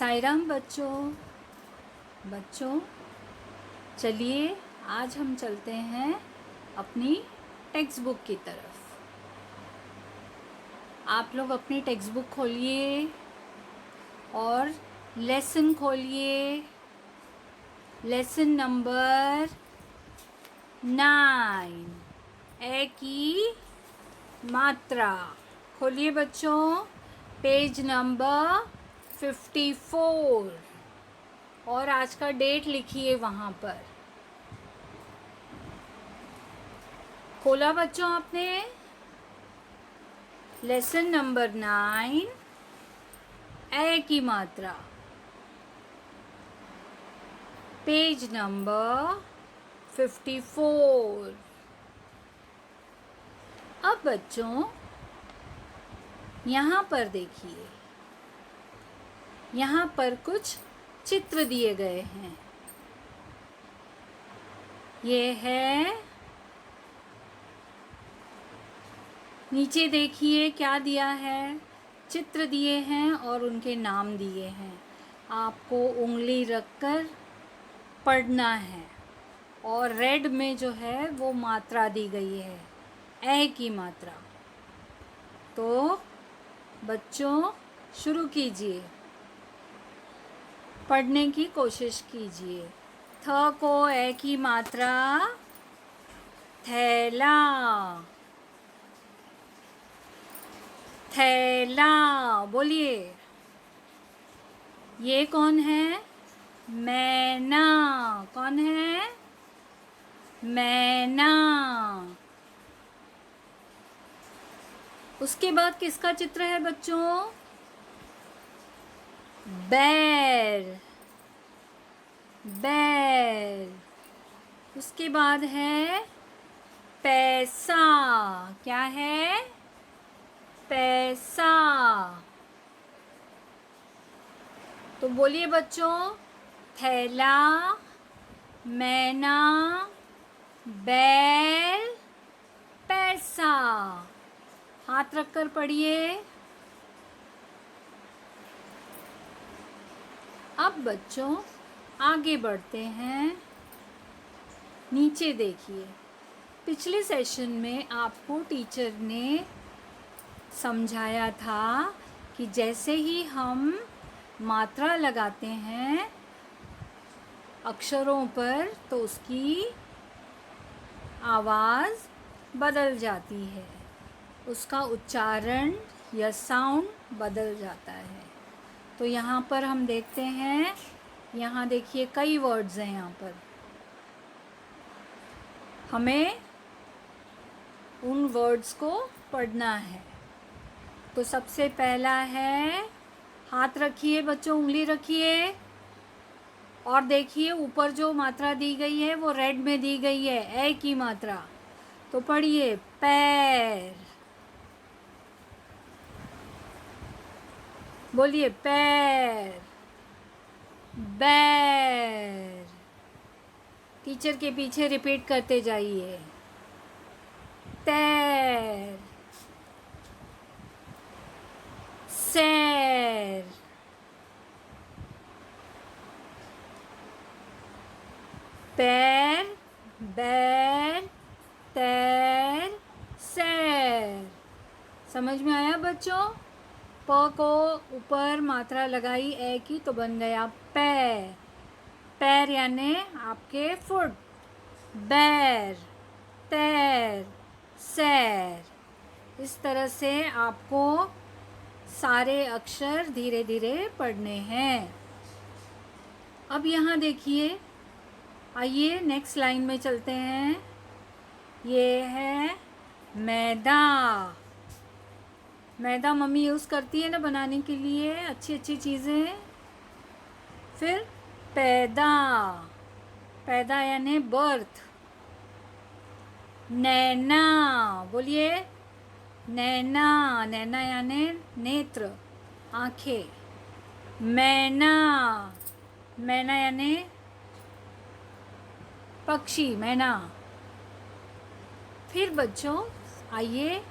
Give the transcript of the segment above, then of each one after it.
साई राम बच्चों चलिए आज हम चलते हैं अपनी टेक्स्ट बुक की तरफ। आप लोग अपनी टेक्स्ट बुक खोलिए और लेसन खोलिए। लेसन नंबर 9 ए की मात्रा खोलिए बच्चों। पेज नंबर 54 और आज का डेट लिखिए वहाँ पर। खोला बच्चों आपने? लेसन नंबर 9 ए की मात्रा, पेज नंबर 54। अब बच्चों यहाँ पर देखिए, यहाँ पर कुछ चित्र दिए गए हैं। ये है, नीचे देखिए क्या दिया है, चित्र दिए हैं और उनके नाम दिए हैं। आपको उंगली रखकर पढ़ना है और रेड में जो है वो मात्रा दी गई है, ए की मात्रा। तो बच्चों शुरू कीजिए, पढ़ने की कोशिश कीजिए। थ को ए की मात्रा, थैला, थैला बोलिए। ये कौन है? मैना। कौन है? मैना। उसके बाद किसका चित्र है बच्चों? बैर, बैर। उसके बाद है पैसा। क्या है? पैसा। तो बोलिए बच्चों, थैला, मैना, बैल, पैसा। हाथ रखकर पढ़िए। अब बच्चों आगे बढ़ते हैं। नीचे देखिए, पिछले सेशन में आपको टीचर ने समझाया था कि जैसे ही हम मात्रा लगाते हैं अक्षरों पर तो उसकी आवाज़ बदल जाती है, उसका उच्चारण या साउंड बदल जाता है। तो यहाँ पर हम देखते हैं, यहाँ देखिए कई वर्ड्स हैं। यहाँ पर हमें उन वर्ड्स को पढ़ना है। तो सबसे पहला है, हाथ रखिए बच्चों, उंगली रखिए और देखिए ऊपर जो मात्रा दी गई है वो रेड में दी गई है, ए की मात्रा। तो पढ़िए, पैर। बोलिए, पैर। बैर। टीचर के पीछे रिपीट करते जाइए। तैर, सैर, पैर, बैर, तैर, सैर। समझ में आया बच्चों? प को ऊपर मात्रा लगाई ए की तो बन गया पैर। पैर यानी आपके फुट। बैर, तैर, सैर। इस तरह से आपको सारे अक्षर धीरे धीरे पढ़ने हैं। अब यहाँ देखिए, आइए नेक्स्ट लाइन में चलते हैं। ये है मैदा। मैदा मम्मी यूज़ करती है ना बनाने के लिए अच्छी अच्छी चीज़ें। फिर पैदा, पैदा यानी बर्थ। नैना, बोलिए, नैना, नैना यानी नेत्र, आँखें। मैना, मैना यानी पक्षी, मैना। फिर बच्चों आइए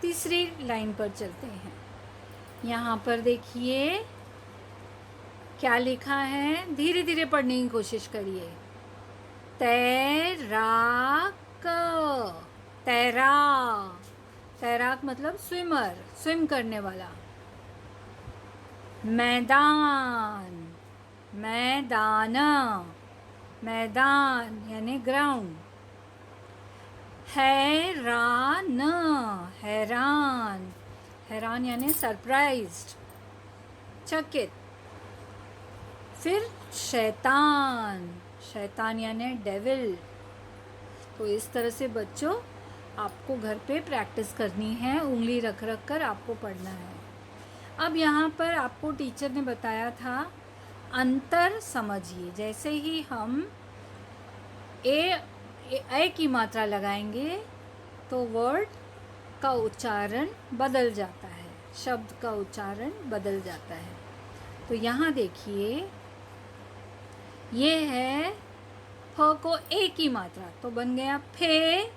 तीसरी लाइन पर चलते हैं। यहाँ पर देखिए क्या लिखा है? धीरे धीरे पढ़ने की कोशिश करिए। तैराक, तैराक, तैराक मतलब स्विमर, स्विम करने वाला। मैदान, मैदान, मैदान यानी ग्राउंड। हैरान, हैरान, हैरान यानी सरप्राइज्ड, चकित। फिर शैतान, शैतान यानी डेविल। तो इस तरह से बच्चों आपको घर पे प्रैक्टिस करनी है, उंगली रख रख कर आपको पढ़ना है। अब यहाँ पर आपको टीचर ने बताया था अंतर समझिए। जैसे ही हम ए की मात्रा लगाएंगे तो वर्ड का उच्चारण बदल जाता है, शब्द का उच्चारण बदल जाता है। तो यहाँ देखिए, ये है फ को ए की मात्रा, तो बन गया फे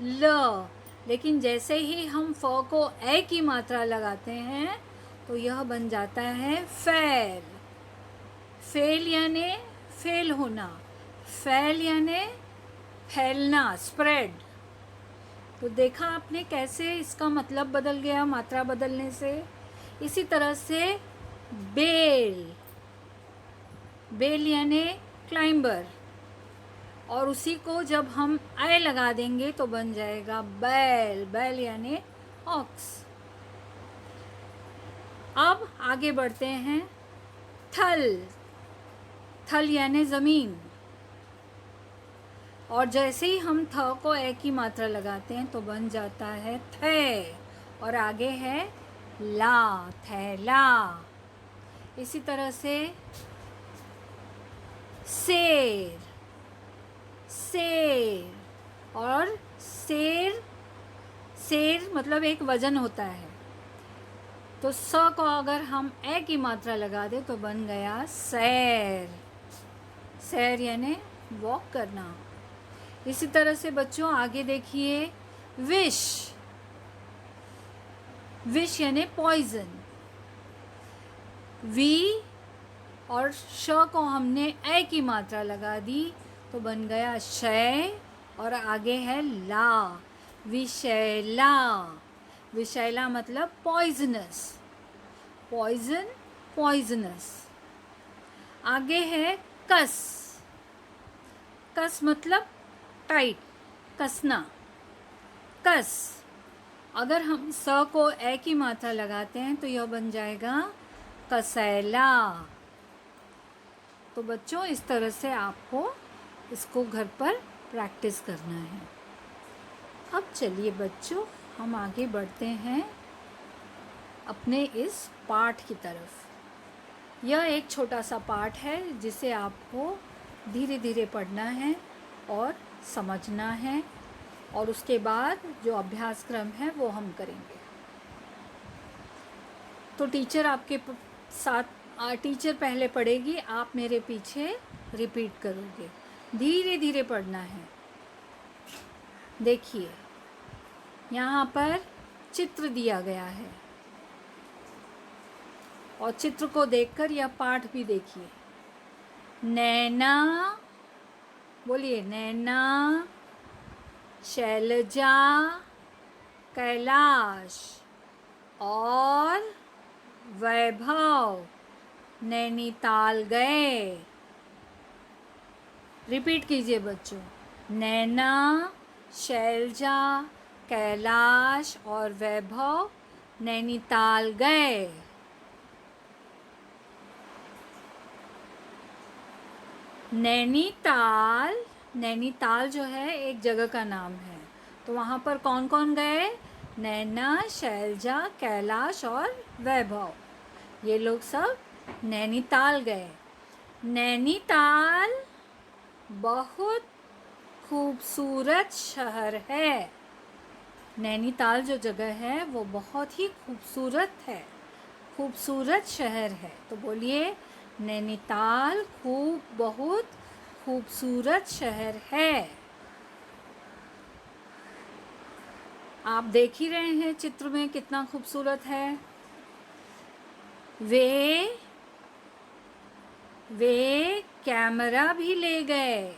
ल। लेकिन जैसे ही हम फ को ए की मात्रा लगाते हैं तो यह बन जाता है फैल। फेल यानी फेल होना, फैल यानी फैलना, स्प्रेड। तो देखा आपने कैसे इसका मतलब बदल गया मात्रा बदलने से। इसी तरह से बेल, बेल यानी क्लाइंबर, और उसी को जब हम आय लगा देंगे तो बन जाएगा बैल, बैल यानी ऑक्स। अब आगे बढ़ते हैं। थल, थल यानी ज़मीन, और जैसे ही हम थ को ए की मात्रा लगाते हैं तो बन जाता है थे, और आगे है ला, थैला। इसी तरह से शेर, शेर, और शेर, शेर मतलब एक वजन होता है। तो स को अगर हम ए की मात्रा लगा दें तो बन गया सैर, सैर यानी वॉक करना। इसी तरह से बच्चों आगे देखिए, विष, विष यानी पॉइजन। वी और श को हमने ए की मात्रा लगा दी तो बन गया शय, और आगे है ला, विषैला। विषैला मतलब पॉइजनस, पॉइजन, पॉइजनस। आगे है कस, कस मतलब टाइट, कसना, कस। अगर हम स को ए की मात्रा लगाते हैं तो यह बन जाएगा कसैला। तो बच्चों इस तरह से आपको इसको घर पर प्रैक्टिस करना है। अब चलिए बच्चों हम आगे बढ़ते हैं अपने इस पाठ की तरफ। यह एक छोटा सा पाठ है जिसे आपको धीरे धीरे पढ़ना है और समझना है, और उसके बाद जो अभ्यास क्रम है वो हम करेंगे। तो टीचर आपके साथ, टीचर पहले पढ़ेगी, आप मेरे पीछे रिपीट करोगे। धीरे धीरे पढ़ना है। देखिए यहाँ पर चित्र दिया गया है, और चित्र को देखकर यह पाठ भी देखिए। नैना, बोलिए नैना, शैलजा, कैलाश और वैभव नैनीताल गए। रिपीट कीजिए बच्चों। नैना, शैलजा, कैलाश और वैभव नैनीताल गए। नैनीताल, नैनीताल जो है एक जगह का नाम है। तो वहाँ पर कौन कौन गए? नैना, शैलजा, कैलाश और वैभव, ये लोग सब नैनीताल गए। नैनीताल बहुत खूबसूरत शहर है। नैनीताल जो जगह है वो बहुत ही खूबसूरत है, खूबसूरत शहर है। तो बोलिए नैनीताल बहुत खूबसूरत शहर है। आप देख ही रहे हैं चित्र में कितना खूबसूरत है। वे वे कैमरा भी ले गए।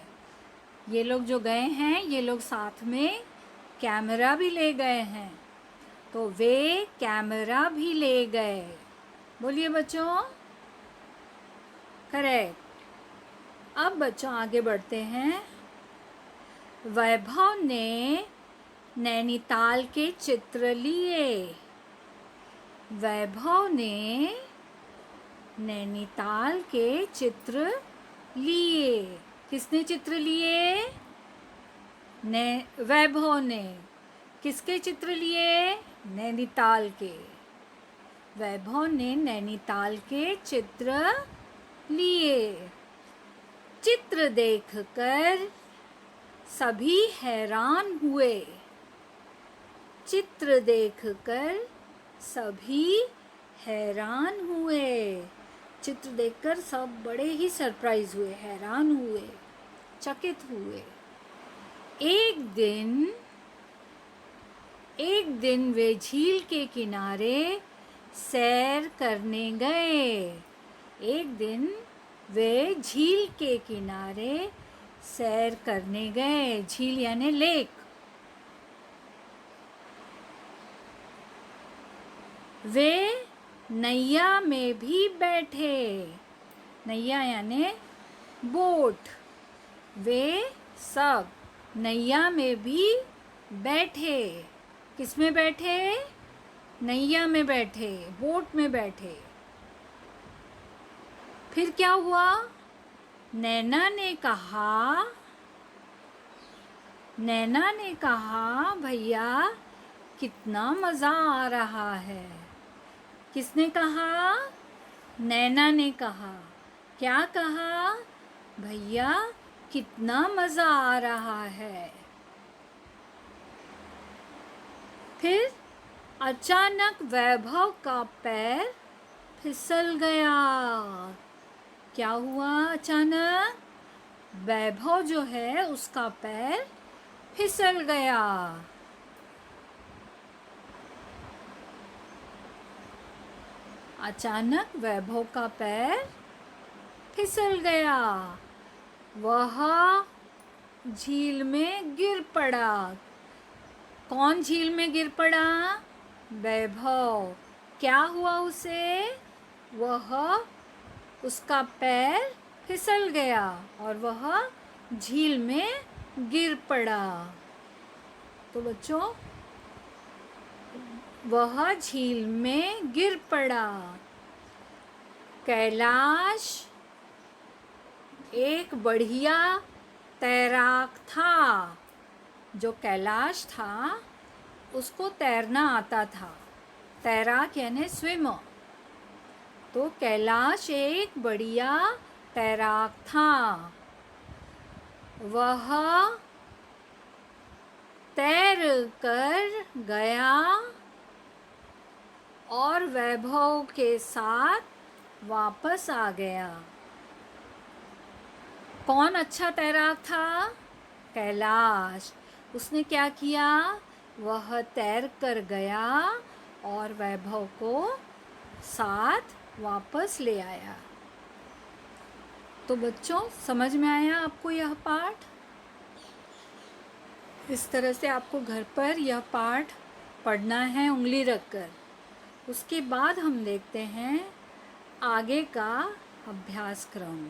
ये लोग जो गए हैं, ये लोग साथ में कैमरा भी ले गए हैं। तो वे कैमरा भी ले गए। बोलिए बच्चों, करेक्ट। अब बच्चों आगे बढ़ते हैं। वैभव ने नैनीताल के चित्र लिए। वैभव ने नैनीताल के चित्र लिए। किसने चित्र लिए? वैभव ने। किसके चित्र लिए? नैनीताल के। वैभव ने नैनीताल के चित्र लिए। चित्र देखकर सभी हैरान हुए। चित्र देखकर सभी हैरान हुए। चित्र देखकर सब बड़े ही सरप्राइज हुए, हैरान हुए, चकित हुए। एक दिन वे झील के किनारे सैर करने गए। एक दिन वे झील के किनारे सैर करने गए। झील यानी लेक। वे नैया में भी बैठे। नैया यानी बोट। वे सब नैया में भी बैठे। किस में बैठे? नैया में बैठे, बोट में बैठे। फिर क्या हुआ? नैना ने कहा भैया कितना मज़ा आ रहा है। किसने कहा? नैना ने कहा। क्या कहा? भैया कितना मज़ा आ रहा है। फिर अचानक वैभव का पैर फिसल गया। क्या हुआ? अचानक वैभव जो है उसका पैर फिसल गया। अचानक वैभव का पैर फिसल गया। वह झील में गिर पड़ा। कौन झील में गिर पड़ा? वैभव। क्या हुआ उसे? उसका पैर फिसल गया और वह झील में गिर पड़ा। तो बच्चों, वह झील में गिर पड़ा। कैलाश एक बढ़िया तैराक था। जो कैलाश था उसको तैरना आता था। तैराक यानी स्विमर। तो कैलाश एक बढ़िया तैराक था। वह तैर कर गया और वैभव के साथ वापस आ गया। कौन अच्छा तैराक था? कैलाश। उसने क्या किया? वह तैर कर गया और वैभव को साथ वापस ले आया। तो बच्चों, समझ में आया आपको यह पाठ? इस तरह से आपको घर पर यह पाठ पढ़ना है उंगली रखकर। उसके बाद हम देखते हैं आगे का अभ्यास क्रम।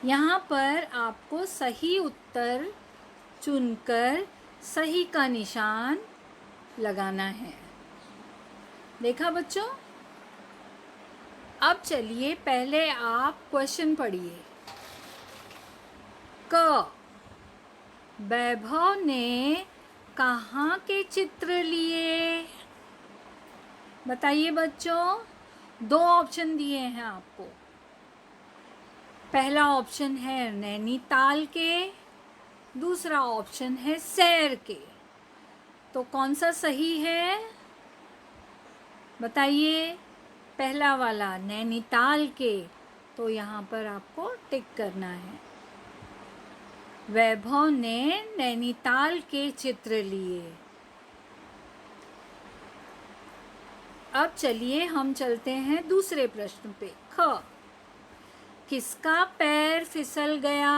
यहाँ पर आपको सही उत्तर चुनकर सही का निशान लगाना है। देखा बच्चों? अब चलिए पहले आप क्वेश्चन पढ़िए। क, वैभव ने कहाँ के चित्र लिए? बताइए बच्चों। 2 ऑप्शन दिए हैं आपको। पहला ऑप्शन है नैनीताल के, दूसरा ऑप्शन है सैर के। तो कौन सा सही है? बताइए। पहला वाला नैनीताल के। तो यहाँ पर आपको टिक करना है। वैभव ने नैनीताल के चित्र लिए। अब चलिए हम चलते हैं दूसरे प्रश्न पे। ख, किसका पैर फिसल गया?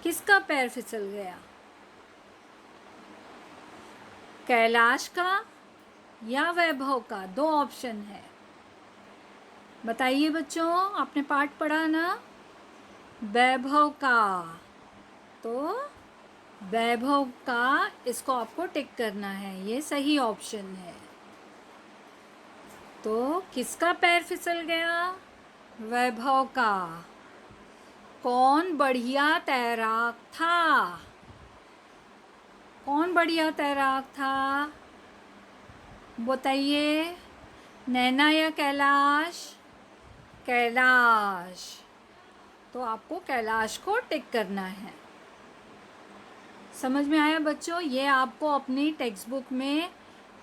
किसका पैर फिसल गया? कैलाश का या वैभव का? दो ऑप्शन है, बताइए बच्चों। आपने पाठ पढ़ा ना? वैभव का, तो वैभव का इसको आपको टिक करना है, ये सही ऑप्शन है। तो किसका पैर फिसल गया? वैभव का। कौन बढ़िया तैराक था? कौन बढ़िया तैराक था? बताइए, नैना या कैलाश? कैलाश। तो आपको कैलाश को टिक करना है। समझ में आया बच्चों? ये आपको अपनी टेक्स्ट बुक में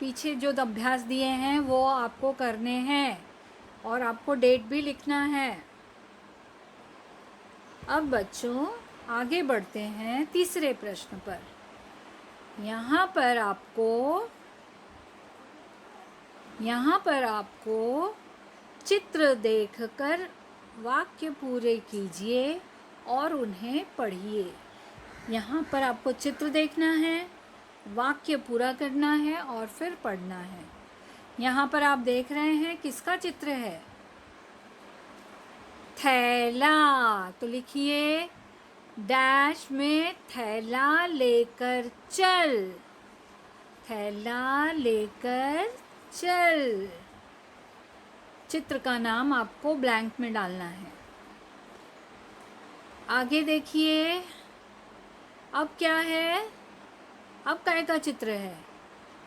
पीछे जो अभ्यास दिए हैं वो आपको करने हैं और आपको डेट भी लिखना है। अब बच्चों आगे बढ़ते हैं तीसरे प्रश्न पर। यहाँ पर आपको चित्र देखकर वाक्य पूरे कीजिए और उन्हें पढ़िए। यहाँ पर आपको चित्र देखना है, वाक्य पूरा करना है और फिर पढ़ना है। यहाँ पर आप देख रहे हैं किसका चित्र है? थैला। तो लिखिए, डैश में थैला लेकर चल। थैला लेकर चल। चित्र का नाम आपको ब्लैंक में डालना है। आगे देखिए, अब क्या है? अब काय का चित्र है?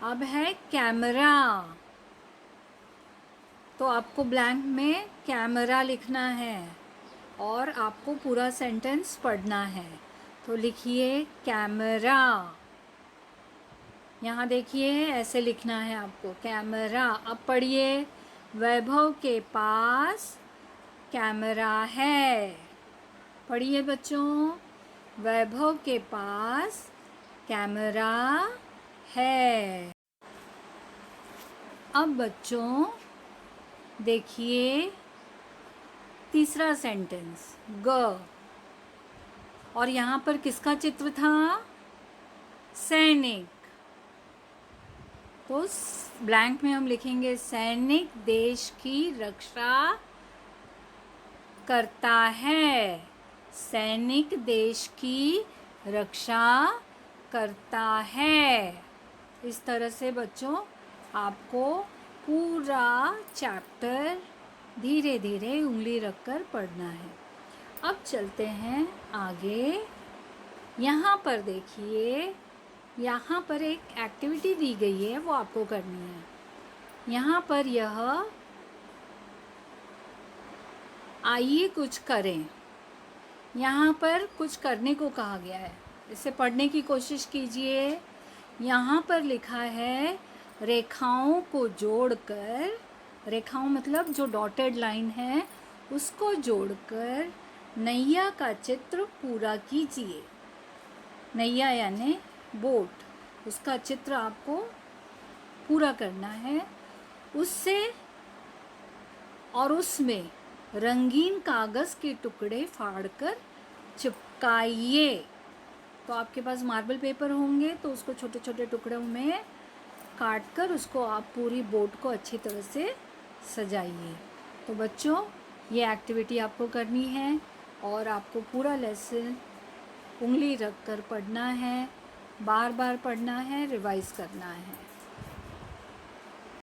अब है कैमरा। तो आपको ब्लैंक में कैमरा लिखना है और आपको पूरा सेंटेंस पढ़ना है। तो लिखिए कैमरा। यहाँ देखिए, ऐसे लिखना है आपको, कैमरा। अब पढ़िए, वैभव के पास कैमरा है। पढ़िए बच्चों, वैभव के पास कैमरा है। अब बच्चों देखिए तीसरा सेंटेंस, ग। और यहाँ पर किसका चित्र था? सैनिक। तो ब्लैंक में हम लिखेंगे, सैनिक देश की रक्षा करता है। सैनिक देश की रक्षा करता है। इस तरह से बच्चों आपको पूरा चैप्टर धीरे धीरे उंगली रखकर पढ़ना है। अब चलते हैं आगे। यहाँ पर देखिए, यहाँ पर एक एक्टिविटी दी गई है, वो आपको करनी है। यहाँ पर यह आइए कुछ करें, यहाँ पर कुछ करने को कहा गया है। इसे पढ़ने की कोशिश कीजिए। यहाँ पर लिखा है, रेखाओं को जोड़कर, रेखाओं मतलब जो डॉटेड लाइन है उसको जोड़कर नैया का चित्र पूरा कीजिए। नैया यानी बोट, उसका चित्र आपको पूरा करना है। उससे और उसमें रंगीन कागज़ के टुकड़े फाड़कर चिपकाइए। तो आपके पास मार्बल पेपर होंगे तो उसको छोटे छोटे टुकड़ों में काट कर उसको आप पूरी बोट को अच्छी तरह से सजाइए। तो बच्चों ये एक्टिविटी आपको करनी है और आपको पूरा लेसन उंगली रख कर पढ़ना है, बार बार पढ़ना है, रिवाइज करना है।